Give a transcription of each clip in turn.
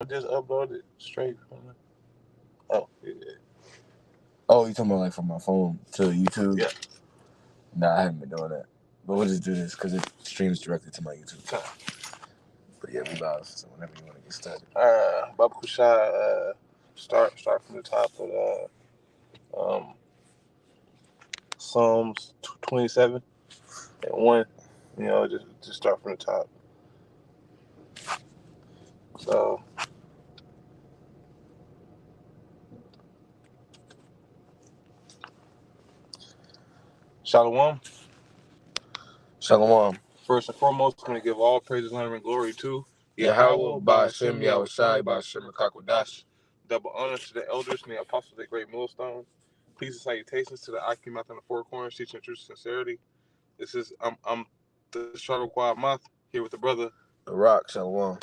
I just uploaded straight from the. Oh, yeah. Oh, you talking about like from my phone to YouTube? Yeah. Nah, I haven't been doing that. But we'll just do this because it streams directly to my YouTube. But yeah, we live. So whenever you want to get started. Baba Kushai, start from the top of Psalms 27 and 1. Just start from the top. So, Shalom. Shalom. First and foremost, I'm going to give all praises, honor, and glory to Yahweh, Ba'ashem, Yahushai, Ba'ashem, Kakwadash. Double honor to the elders and the apostles of the great millstone. Peace and salutations to the Akim Mouth and the Four Corners, teaching truth and sincerity. This is I'm the Struggle Quad Month here with the brother. The Rock, Shalom.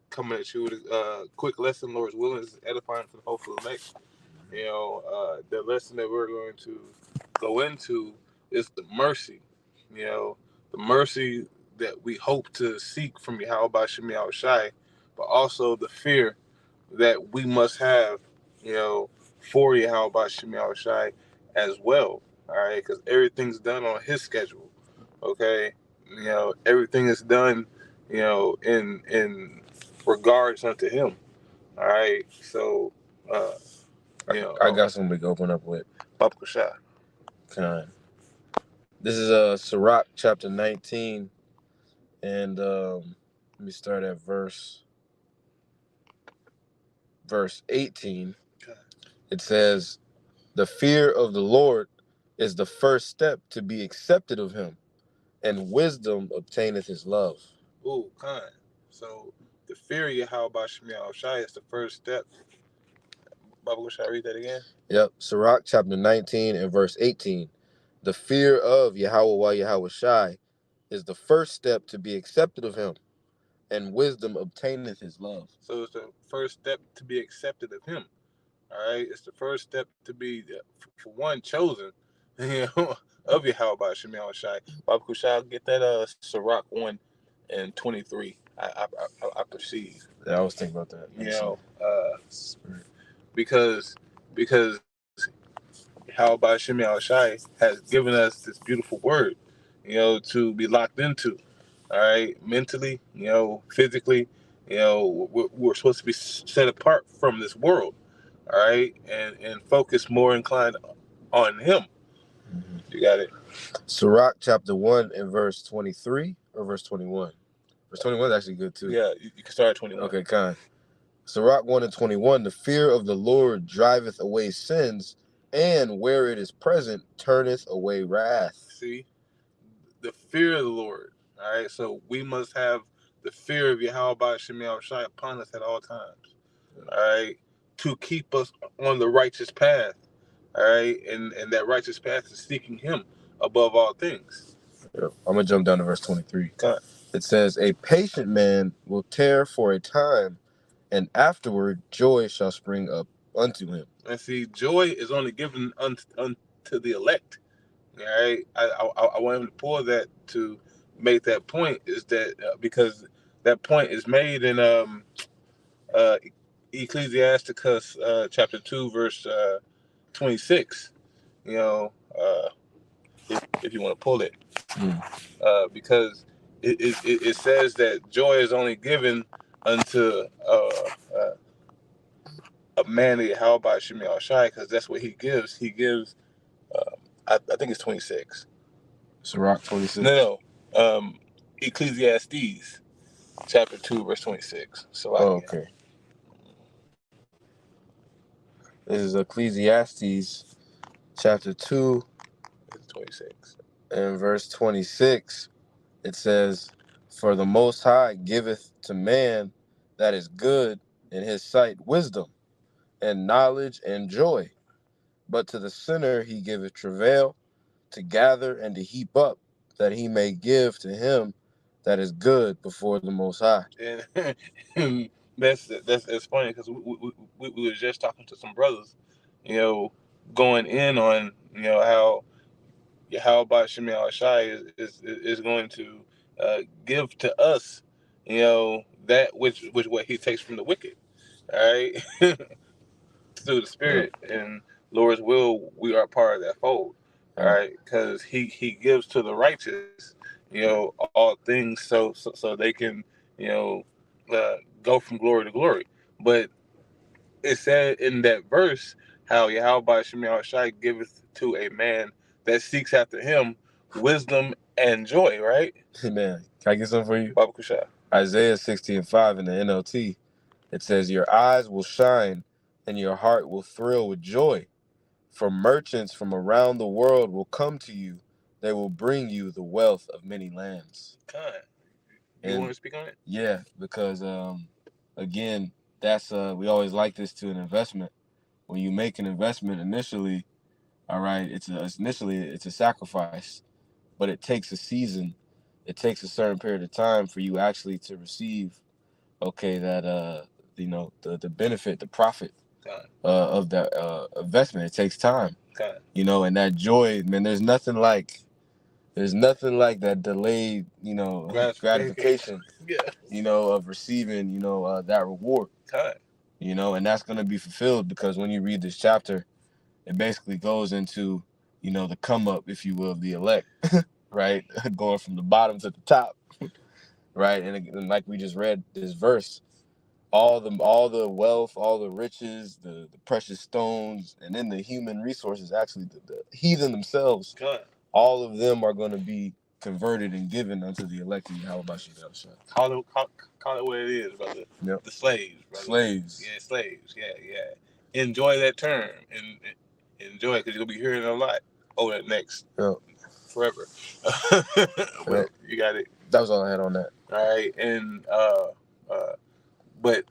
Coming at you with a quick lesson. Lord's willing is edifying for the hopeful elect. The lesson that we're going to go into is the mercy. The mercy that we hope to seek from Yahweh Ba'ashem Yahushai, but also the fear that we must have, for Yahweh Ba'ashem Yahushai as well. All right, because everything's done on His schedule. Okay, everything is done, in regards unto Him. All right, so I got something to open up with. Baba Kushai. Kind. This is Sirach chapter 19, and let me start at verse 18. Okay. It says, "The fear of the Lord is the first step to be accepted of Him, and wisdom obtaineth His love." Ooh, kind. So the fear of Yahweh Ba'ashem Yahushai is the first step. Baba, should I read that again? Yep, Sirach chapter 19 and verse 18. The fear of Yahweh Yahushai is the first step to be accepted of Him, and wisdom obtaineth His love. So it's the first step to be accepted of Him. All right, it's the first step to be, for one, chosen, of Yahweh Ba'ashem Yahushai. Baba Kushai, get that Sirach 1 and 23. I perceive. Yeah, I was thinking about that. Because Yahweh Ba'ashem Yahushai has given us this beautiful word, to be locked into. All right, mentally, physically, we're supposed to be set apart from this world. All right, and focus more inclined on Him. Mm-hmm. You got it. Sirach chapter 1 and verse 23 or verse 21? Verse 21 is actually good too. Yeah, you can start at 21. Okay, kind. Sirach 1 and 21, the fear of the Lord driveth away sins, and where it is present turneth away wrath. See, the fear of the Lord. All right, so we must have the fear of Yahweh Ba'ashem Yahushai upon us at all times. All right, to keep us on the righteous path. All right, and that righteous path is seeking Him above all things. Yep. I'm gonna jump down to verse 23. Okay. It says, "A patient man will tarry for a time, and afterward joy shall spring up unto him." And see, joy is only given unto the elect. All right, I want him to pull that to make that point. Is that because that point is made in Ecclesiasticus chapter 2 verse 26. If you want to pull it, because it says that joy is only given unto a man of Yahweh Ba'ashem Yahushai, because that's what he gives. He gives, I think it's 26. Sirach 26. No. Ecclesiastes chapter 2 verse 26. So okay. This is Ecclesiastes chapter 2 26 and verse 26. It says, "For the Most High giveth to man that is good in his sight wisdom, and knowledge and joy. But to the sinner he giveth travail, to gather and to heap up, that he may give to him that is good before the Most High." And that's funny, because we were just talking to some brothers, going in on, how Ba'ashem Yahushai is going to give to us, that which what He takes from the wicked. All right, through the Spirit and Lord's will, we are part of that fold. All right, because he gives to the righteous, all things so they can, you know, go from glory to glory. But it said in that verse how Yahweh Shemi Shai giveth to a man that seeks after him wisdom and joy, right? Man, can I get something for you? Baba Kusha. Isaiah 60:5 in the NLT, it says, "Your eyes will shine and your heart will thrill with joy. For merchants from around the world will come to you. They will bring you the wealth of many lands." God. You want to speak on it? Yeah, because again, that's we always like this to an investment. When you make an investment initially, all right, it's a sacrifice, but it takes a season. It takes a certain period of time for you actually to receive, okay, that the benefit, the profit of that investment. It takes time, and that joy, man. There's nothing like that delayed, gratification, of receiving, that reward, and that's going to be fulfilled because when you read this chapter, it basically goes into, the come up, if you will, of the elect, right? Going from the bottom to the top, right? And like we just read this verse, all the wealth, all the riches, the precious stones, and then the human resources, actually the heathen themselves, all of them are going to be converted and given unto the elect of Yahweh Bashir. Call it what it is, brother. Yep. The slaves, brother. Slaves. Yeah, slaves. Yeah. Enjoy that term and enjoy it because you'll be hearing it a lot over the next forever. But you got it. That was all I had on that. All right, and but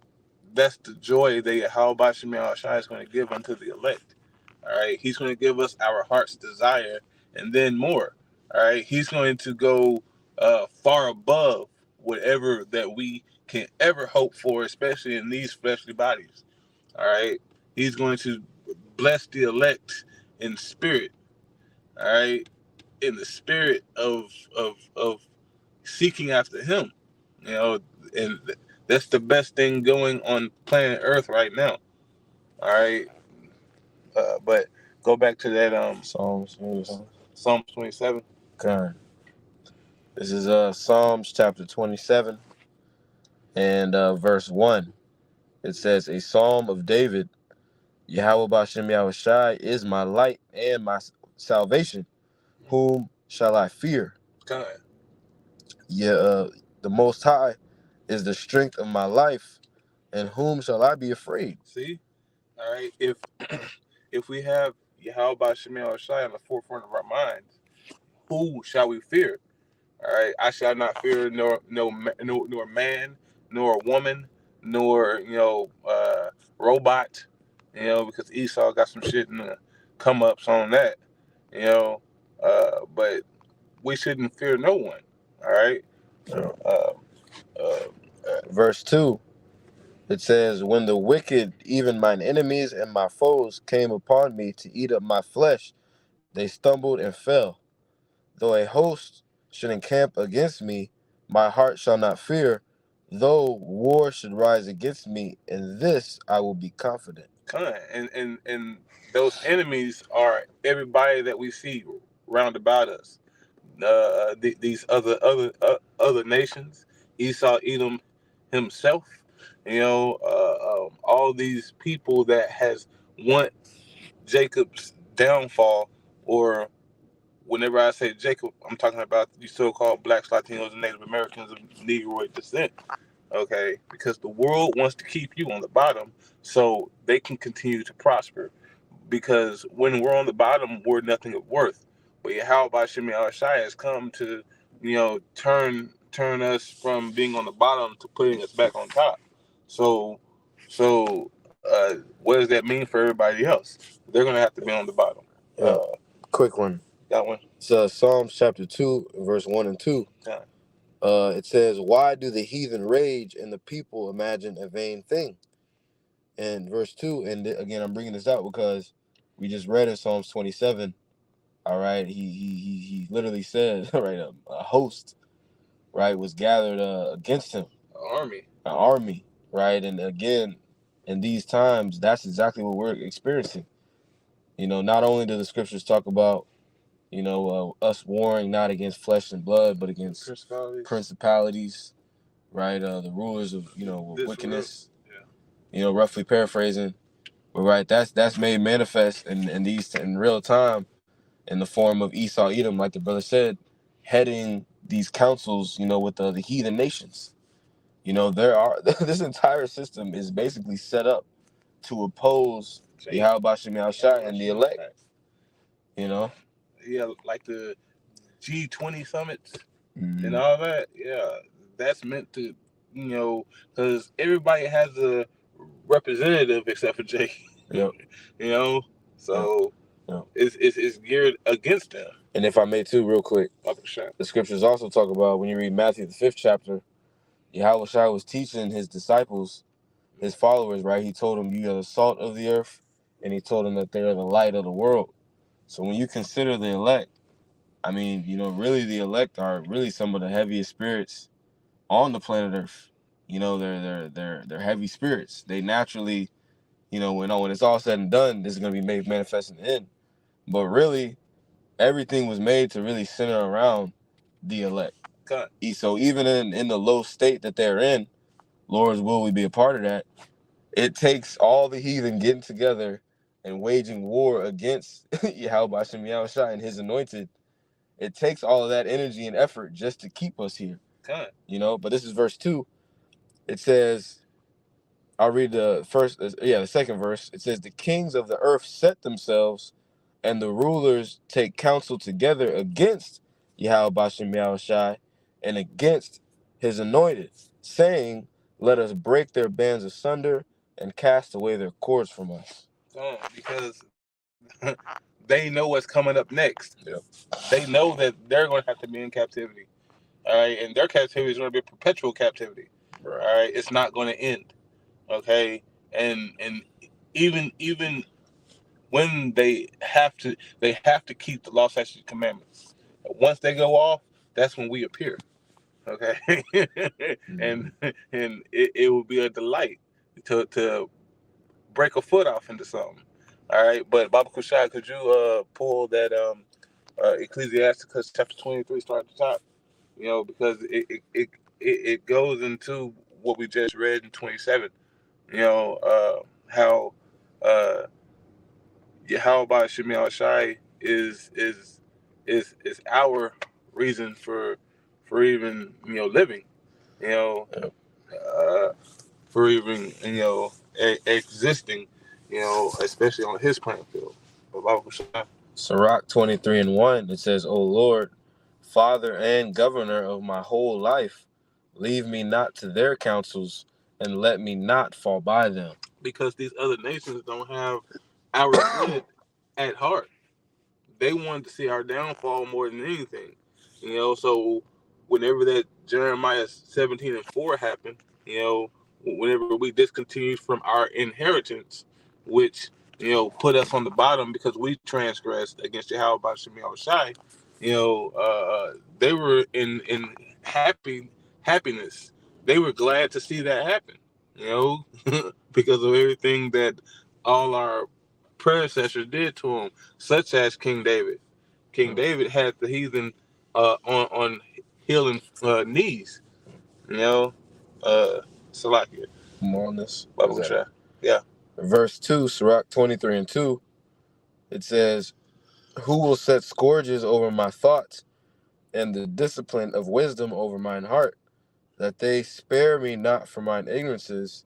that's the joy that Yahweh Shemi Shai is going to give unto the elect. All right, he's going to give us our heart's desire and then more. All right, he's going to go far above whatever that we can ever hope for, especially in these fleshly bodies. All right, he's going to bless the elect in spirit. All right, in the spirit of seeking after him. And that's the best thing going on planet Earth right now. All right, but go back to that Psalms 27. Okay. This is Psalms chapter 27 and verse 1. It says, "A psalm of David. Yahweh Bashem Yahushai is my light and my salvation. Whom shall I fear? God. Yeah, the Most High is the strength of my life, and whom shall I be afraid?" See, all right. If we have Yahweh Bashem Yahushai on the forefront of our minds, who shall we fear? All right, I shall not fear nor man, nor woman, nor robot. Because Esau got some shit in the come ups on that. But we shouldn't fear no one. All right. Verse 2, it says, "When the wicked, even mine enemies and my foes, came upon me to eat up my flesh, they stumbled and fell. Though a host should encamp against me, my heart shall not fear. Though war should rise against me, in this I will be confident." And those enemies are everybody that we see round about us. These other nations, Esau, Edom himself. All these people that has want Jacob's downfall, or whenever I say Jacob, I'm talking about the so-called blacks, Latinos, and Native Americans of Negroid descent. Okay, because the world wants to keep you on the bottom so they can continue to prosper. Because when we're on the bottom, we're nothing of worth. But Yahweh Shemi Shai has come to, turn us from being on the bottom to putting us back on top. So, what does that mean for everybody else? They're gonna have to be on the bottom. Quick one. That one. It's Psalms chapter 2, verse 1 and 2. Yeah. It says, "Why do the heathen rage and the people imagine a vain thing?" And verse 2, and again, I'm bringing this out because we just read in Psalms 27, all right, he literally said, right, a host, right, was gathered against him. An army. An army, right? And again, in these times, that's exactly what we're experiencing. Not only do the scriptures talk about, us warring not against flesh and blood, but against principalities, right? The rulers of, wickedness, roughly paraphrasing. But right, that's made manifest in real time in the form of Esau, Edom, like the brother said, heading these councils, with the heathen nations. This entire system is basically set up to oppose Yahweh Shem Shai and the elect. Yeah, like the G20 summits and all that. Yeah, that's meant to, because everybody has a representative except for Jay. Yep. So Yep. It's geared against them. And if I may too, real quick, the scriptures also talk about, when you read Matthew the 5th chapter, Yahweh Shai was teaching his disciples, his followers, right? He told them, you are the salt of the earth, and he told them that they are the light of the world. So when you consider the elect, I mean, really the elect are really some of the heaviest spirits on the planet Earth. They're heavy spirits. They naturally, when it's all said and done, this is going to be made manifest in the end. But really, everything was made to really center around the elect. God. So even in the low state that they're in, Lord's will we be a part of that. It takes all the heathen getting together and waging war against Yahweh Shem Yahushua and his anointed. It takes all of that energy and effort just to keep us here. God. But this is verse 2. It says, I'll read the second verse. It says, the kings of the earth set themselves, and the rulers take counsel together against Yahweh Shem Yahushua and against his anointed, saying, let us break their bands asunder and cast away their cords from us. Because they know what's coming up next. Yep. They know that they're going to have to be in captivity. All right, and their captivity is going to be perpetual captivity. Right. All right, it's not going to end. Okay, and even when they have to keep the law, statutes, commandments. Once they go off, that's when we appear. Okay, and it will be a delight to break a foot off into something. All right, but Baba Kushai, could you pull that Ecclesiasticus chapter 23, start at the top? Because it goes into what we just read in 27. How Yahweh Shem Shai is our reason for even living. For even existing. Especially on his playing field. Sirach 23:1, it says, O Lord, Father and Governor of my whole life, leave me not to their counsels, and let me not fall by them. Because these other nations don't have our good at heart. They wanted to see our downfall more than anything. So whenever that Jeremiah 17:4 happened, whenever we discontinued from our inheritance, which put us on the bottom because we transgressed against Yahweh Shem Shai, they were in happiness. They were glad to see that happen, because of everything that all our predecessors did to him, such as King David. King David had the heathen on healing knees. Salakia. More on this. Yeah. Verse 2, Sirach 23:2, it says, who will set scourges over my thoughts, and the discipline of wisdom over mine heart, that they spare me not for mine ignorances,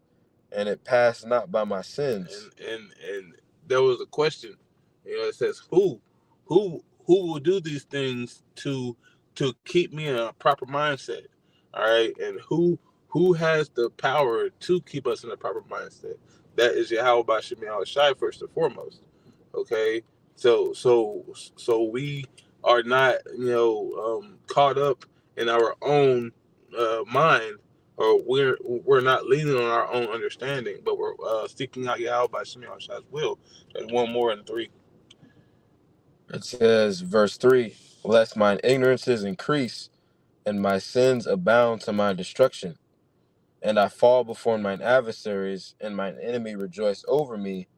and it pass not by my sins. And there was a question. It says, who will do these things to keep me in a proper mindset? All right, and who has the power to keep us in a proper mindset? That is Yahweh Shem Shai first and foremost. Okay, so we are not caught up in our own mind, or we're not leaning on our own understanding, but we're seeking out Yahweh Shem Shai's will. There's one more in 3. It says, verse 3, lest mine ignorances increase, and my sins abound to my destruction. And I fall before mine adversaries, and mine enemy rejoice over me,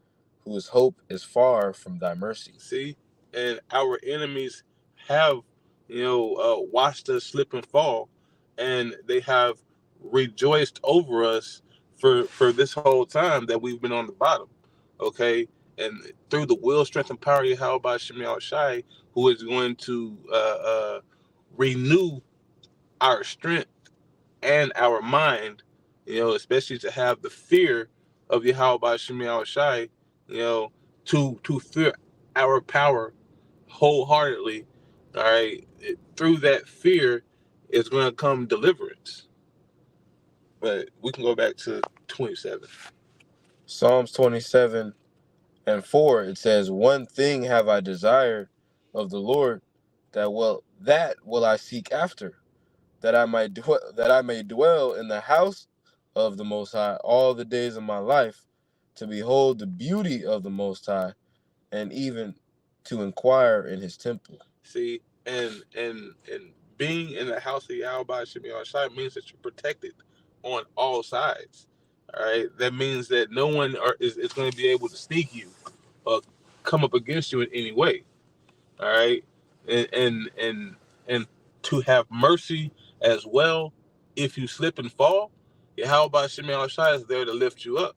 whose hope is far from thy mercy. See, and our enemies have, watched us slip and fall, and they have rejoiced over us for this whole time that we've been on the bottom. Okay, and through the will, strength, and power of Yahweh Shemi Shai, who is going to renew our strength and our mind, especially to have the fear of Yahweh Shemi Shai, to fear our power wholeheartedly. All right, through that fear is going to come deliverance. But we can go back to 27. Psalms 27:4, it says, "One thing have I desired of the Lord, that will I seek after, that I may dwell in the house of the Most High all the days of my life, to behold the beauty of the Most High, and even to inquire in his temple." See, and being in the house of Yahweh Shemi Shai means that you're protected on all sides. All right, that means that no one is going to be able to sneak you or come up against you in any way. All right, and to have mercy as well if you slip and fall. Yahweh Shemi Shai is there to lift you up.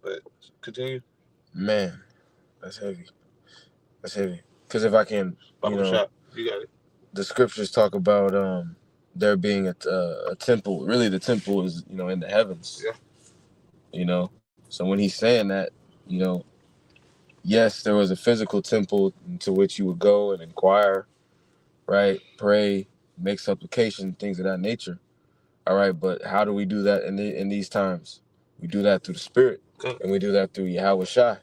But continue. Man, that's heavy. That's heavy. Because if I can, Shot. You got it. the scriptures talk about there being a temple. Really, the temple is in the heavens. Yeah. So when he's saying that, yes, there was a physical temple to which you would go and inquire, right? Pray, make supplication, things of that nature. All right, but how do we do that in these times? We do that through the Spirit, and we do that through Yahweh Shai.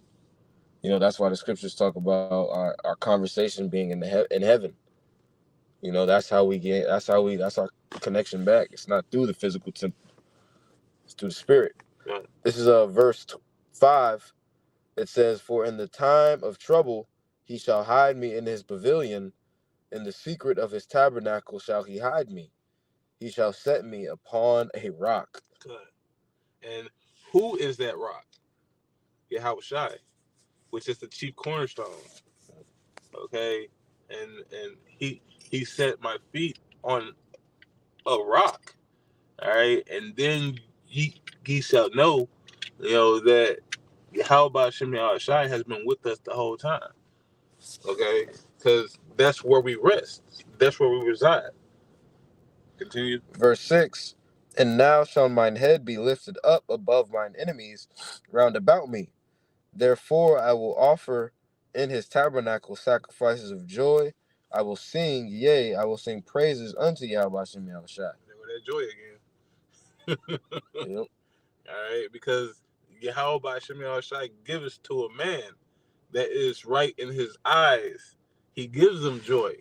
That's why the scriptures talk about our conversation being in heaven. That's how we get. That's our connection back. It's not through the physical temple. It's through the Spirit. Yeah. This is verse 5. It says, "For in the time of trouble he shall hide me in his pavilion. In the secret of his tabernacle shall he hide me. He shall set me upon a rock." Good. And who is that rock? Yahweh Shai, which is the chief cornerstone. Okay, and he set my feet on a rock. All right, and then ye shall know, that Yahweh Shemi Shai has been with us the whole time. Okay, because that's where we rest. That's where we reside. Continue. Verse 6. "And now shall mine head be lifted up above mine enemies round about me. Therefore I will offer in his tabernacle sacrifices of joy. I will sing, yea, I will sing praises unto Yahweh Shemi Shai." There go that joy again. Yep. All right, because Yahweh Shemi Shai gives to a man that is right in his eyes. He gives them joy.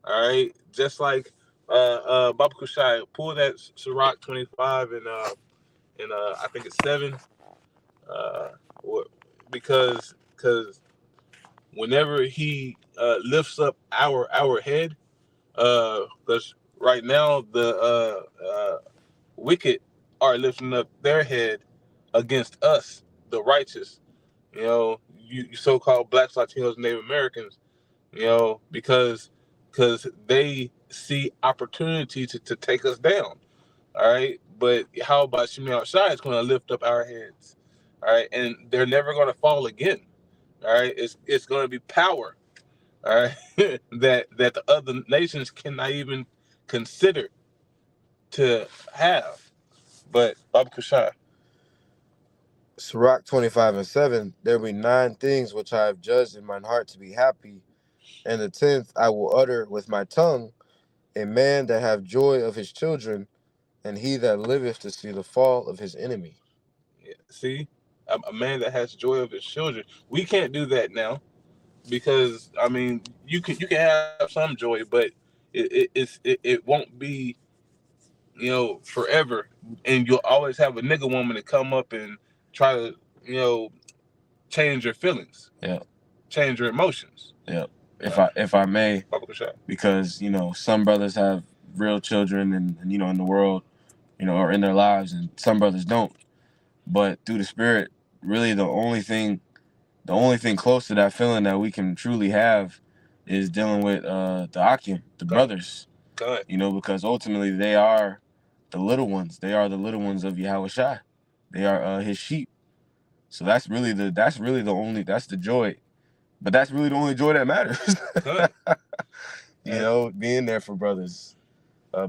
All right, just like Baba Kushai, pull that Sirach 25 and I think it's 7. Because whenever he lifts up our head, because right now the wicked are lifting up their head against us, the righteous. You so-called blacks, Latinos, Native Americans. Because they see opportunity to take us down. All right, but how about Shemi Shai is going to lift up our heads? All right, and they're never going to fall again. All right, it's going to be power. All right, that the other nations cannot even consider to have. But Baba Kushai. Sirach 25:7. "There be 9 things which I have judged in mine heart to be happy, and the 10th I will utter with my tongue, a man that have joy of his children, and he that liveth to see the fall of his enemy." Yeah, see, a man that has joy of his children. We can't do that now because I mean, you can have some joy, but it won't be forever, and you'll always have a nigga woman to come up and try to change your feelings. Yeah. Change your emotions. Yeah. If I may, because some brothers have real children and in the world, or in their lives, and some brothers don't. But through the Spirit, really the only thing close to that feeling that we can truly have is dealing with the Akim, the brothers. Good. Because ultimately they are the little ones. They are the little ones of Yahushua. They are his sheep. So that's really the joy. But that's really the only joy that matters. Good. Being there for brothers,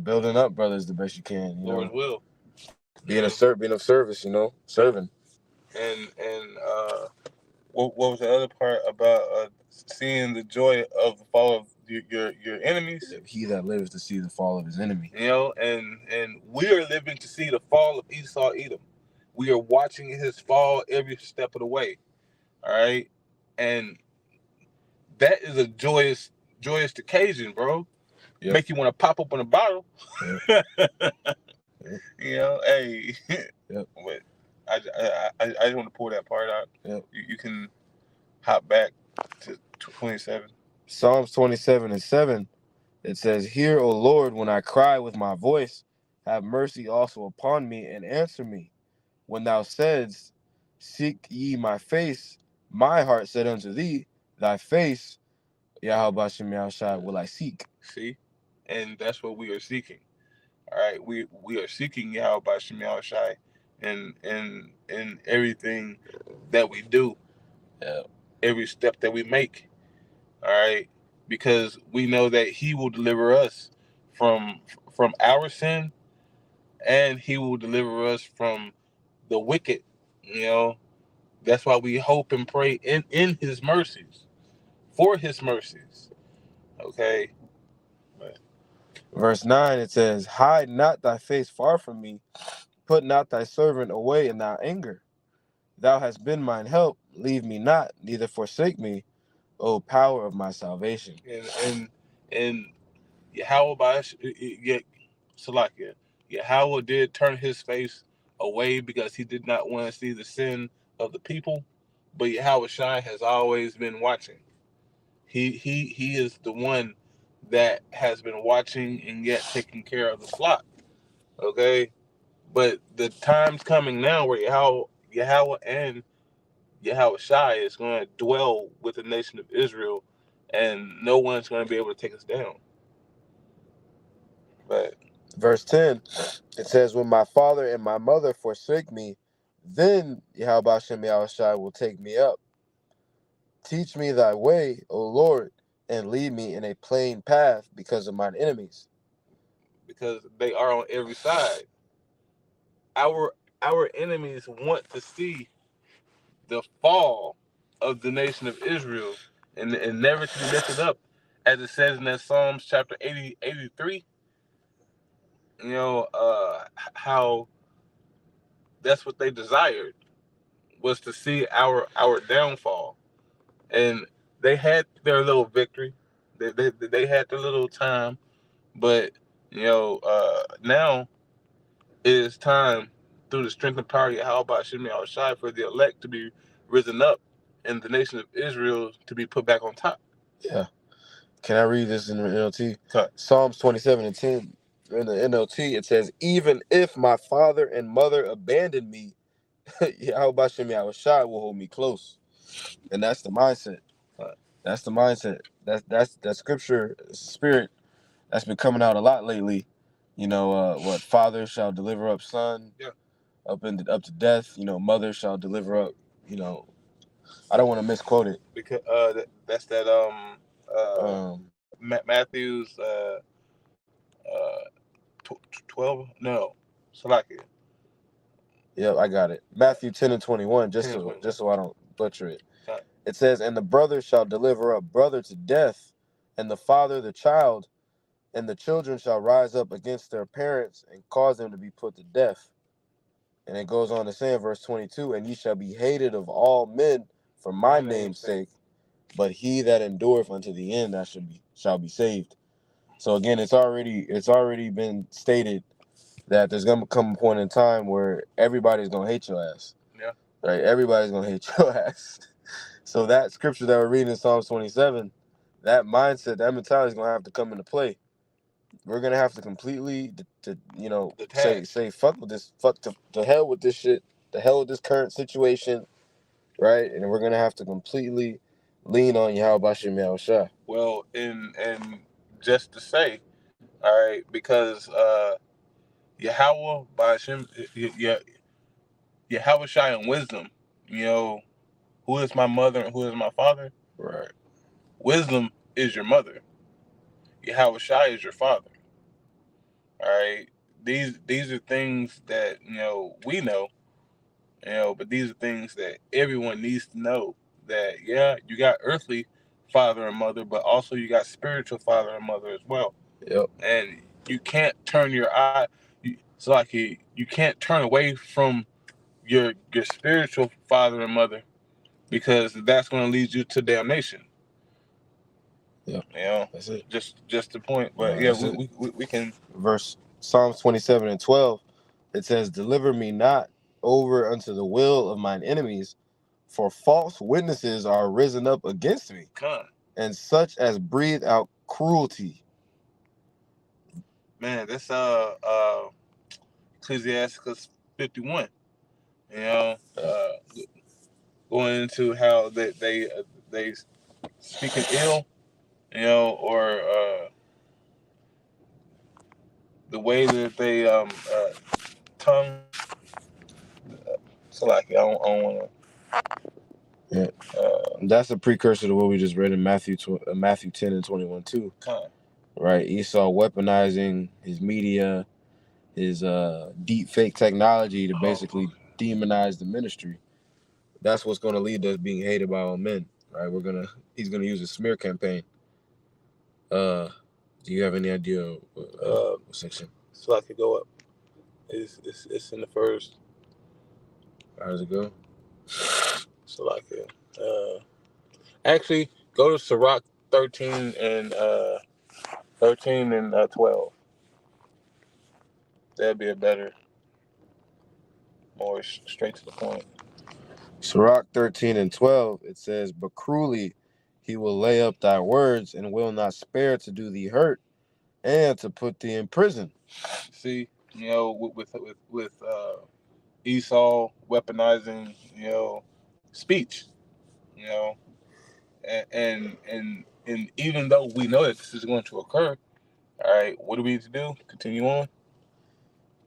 building up brothers the best you can. Lord's will. Being of service. Serving. And what was the other part about seeing the joy of the fall of your enemies? He that lives to see the fall of his enemy. And we are living to see the fall of Esau Edom. We are watching his fall every step of the way. All right, and that is a joyous occasion, bro. Yep. Make you want to pop open a bottle. Yep. Hey. Yep. But I just want to pull that part out. Yep. You can hop back to 27. Psalms 27:7. It says, "Hear, O Lord, when I cry with my voice. Have mercy also upon me and answer me. When thou saidst, seek ye my face, my heart said unto thee, thy face, Yahweh Shem Yahushua, will I seek." See? And that's what we are seeking. All right, we are seeking Yahweh Shem Yahushua in everything that we do. Yeah. Every step that we make. All right, because we know that he will deliver us from our sin, and he will deliver us from the wicked. That's why we hope and pray in his mercies, for his mercies. Okay. Verse 9, it says, "Hide not thy face far from me, put not thy servant away in thy anger. Thou hast been mine help, leave me not, neither forsake me, O power of my salvation." And Yahweh Salakia, Yahweh did turn his face away because he did not want to see the sin of the people, but Yahweh Shai has always been watching. He is the one that has been watching and yet taking care of the flock. Okay, but the time's coming now where Yahweh and Yahweh Shai is going to dwell with the nation of Israel, and no one's going to be able to take us down. But verse 10, it says, "When my father and my mother forsake me, then Yahweh Shem Yahushua will take me up. Teach me thy way, O Lord, and lead me in a plain path because of mine enemies." Because they are on every side. Our enemies want to see the fall of the nation of Israel and never to be lifted up, as it says in that Psalms chapter 83. How that's what they desired, was to see our downfall. And they had their little victory. They had their little time. But, now it is time, through the strength and power of Yahweh Shem Yahushua, for the elect to be risen up and the nation of Israel to be put back on top. Yeah. Can I read this in the NLT? Cut. Psalms 27:10. In the NLT, it says, "Even if my father and mother abandon me, Yahweh Shem Yahushua will hold me close." And that's the mindset. That's the mindset. That's that scripture, spirit that's been coming out a lot lately. What father shall deliver up son, up to death. Mother shall deliver up. I don't want to misquote it because that's that Matthew's 12. No, Salakia. Yep, I got it. Matthew 10:21. Just so I don't butcher it. It says, "And the brother shall deliver up brother to death, and the father the child, and the children shall rise up against their parents and cause them to be put to death." And it goes on to say in verse 22, "And ye shall be hated of all men for my name's sake, but he that endureth unto the end that shall be saved." So again, it's already been stated that there's gonna come a point in time where everybody's gonna hate your ass. Yeah. Right? Everybody's gonna hate your ass. So that scripture that we're reading in Psalms 27, that mindset, that mentality is gonna have to come into play. we're gonna have to completely Detach. say fuck with this, fuck to hell with this shit, to hell with this current situation, right? And we're gonna have to completely lean on Yahweh Shem Yahushua. Well, and just to say, all right, because Yahweh by Hashem, Yahweh Shai in wisdom, who is my mother and who is my father? Right. Wisdom is your mother. Yahweh Shai is your father. All right. These are things that we know, but these are things that everyone needs to know. That you got earthly father and mother, but also you got spiritual father and mother as well. Yep. And you can't turn your eye. It's like you can't turn away from your spiritual father and mother, because that's going to lead you to damnation. Yeah, that's it. Just the point. But we can. Verse Psalms 27:12, it says, "Deliver me not over unto the will of mine enemies, for false witnesses are risen up against me, and such as breathe out cruelty." Man, that's Ecclesiasticus 51. Going into how they speaking ill, or the way that they tongue. So like I don't want to. Yeah, that's a precursor to what we just read in Matthew 10 and 21 too. Right, Esau weaponizing his media, his deep fake technology to basically demonize the ministry. That's what's going to lead to us being hated by all men. Right, he's gonna use a smear campaign. Do you have any idea what section? So I could go up. It's in the first. How does it go? So like actually go to Sirach 13 and 12. That'd be a better, more straight to the point. Sirach 13 and 12, it says, "But cruelly he will lay up thy words, and will not spare to do thee hurt, and to put thee in prison." See, with Esau weaponizing, speech, and even though we know that this is going to occur, all right, what do we need to do? Continue on.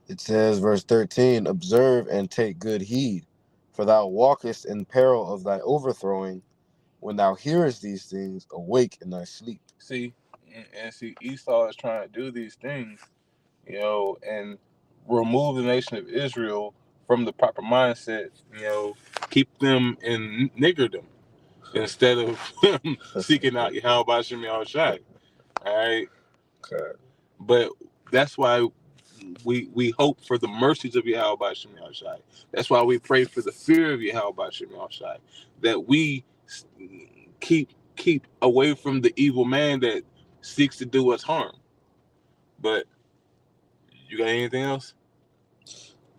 It says, verse 13, "Observe and take good heed, for thou walkest in peril of thy overthrowing. When thou hearest these things, awake in thy sleep." See, and see, Esau is trying to do these things, and remove the nation of Israel from the proper mindset, keep them in niggerdom instead of seeking out Yahweh Shem Yahushai. All right. Okay. But that's why we hope for the mercies of Yahweh Shem Yahushai. That's why we pray for the fear of Yahweh Shem Yahushai, that we keep away from the evil man that seeks to do us harm. But you got anything else?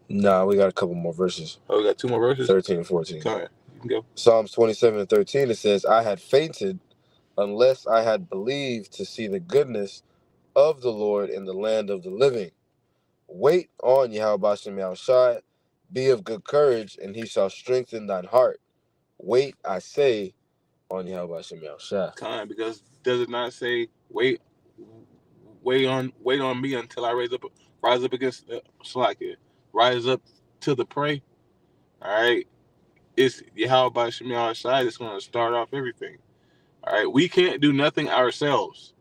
Nah, we got a couple more verses. Oh, we got 2 more verses? 13 and 14. All right, you can go. Psalms 27 and 13, it says, "I had fainted unless I had believed to see the goodness of the Lord in the land of the living. Wait on Yahweh Shem Yahushai, be of good courage, and he shall strengthen thine heart. Wait, I say, on Yahweh Shem Yahushai." Because does it not say, wait on me until I rise up against Slakia, rise up to the prey? All right, it's Yahweh Shem Yahushai that's going to start off everything. All right, we can't do nothing ourselves.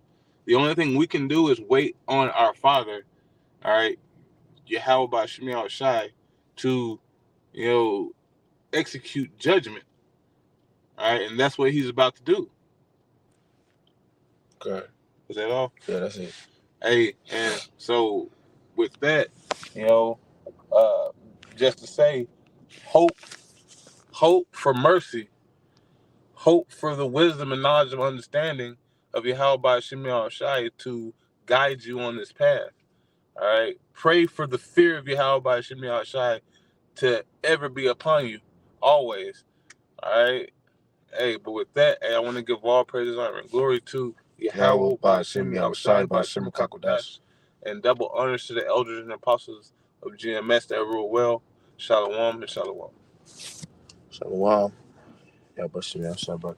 The only thing we can do is wait on our Father. All right, Yahweh Shem Yahushai, to execute judgment. All right, and that's what he's about to do. Okay. Is that all? Yeah, that's it. Hey, and so with that, just to say, hope for mercy, hope for the wisdom and knowledge of understanding of Yahweh Shem Yahushai to guide you on this path. All right, pray for the fear of Yahweh Shem Yahushai to ever be upon you, always. All right. Hey, but with that, I want to give all praises, honor, and glory to Yahweh Shem Yahushai Shem Kakodash. and double honors to the elders and apostles of GMS that rule well. Shalom and shalom. Shalom. Yeah, but Shabbat.